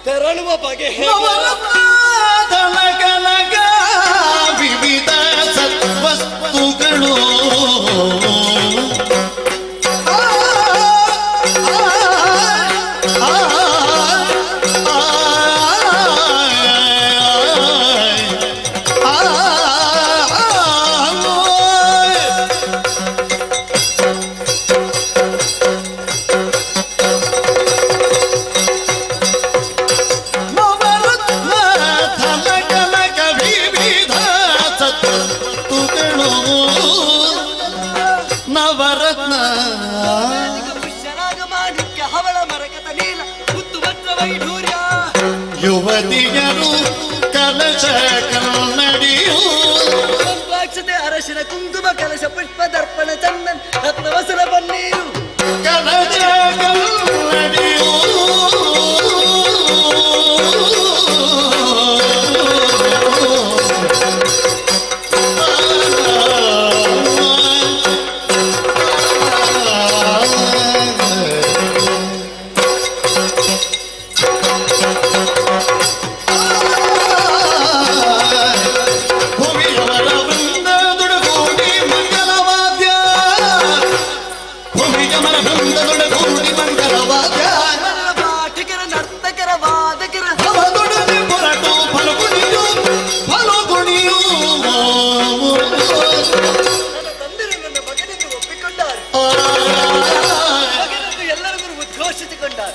ತೆರಳುವ ಬಗೆ ವಿವಿಧ ಸತ್ವಸ್ತುಗಳು ನವರತ್ನ ಪುಷ್ಯನಾಗ ಮಾಣಿಕ್ಯ ಹವಳ ಮರಕತ ನೀಲ ಮುತ್ತು ವಜ್ರ ವೈಢೂರ್ಯ ಯುವತಿಯರು ಕಲಶ ಕನ್ನಡಿಯು ಕ್ಷತೆ ಅರಶಿನ ಕುಂಕುಮ ಕಲಶ ಪುಷ್ಪ ದರ್ಪಣ ಚಂದನ್ ರತ್ನವಸರ ಪನ್ನೀರು ಕಲಶ ಕನ್ನಡಿಯು ಪಾಠಕರ ನರ್ತಕರ ವಾದಕರ ತಂದಿರು ನನ್ನ ಮಗನೆಂದು ಒಪ್ಪಿಕೊಂಡಾರೆ ಮಗನೆಂದು ಎಲ್ಲರನ್ನು ಉದ್ಘೋಷಿಸಿಕೊಂಡಾರೆ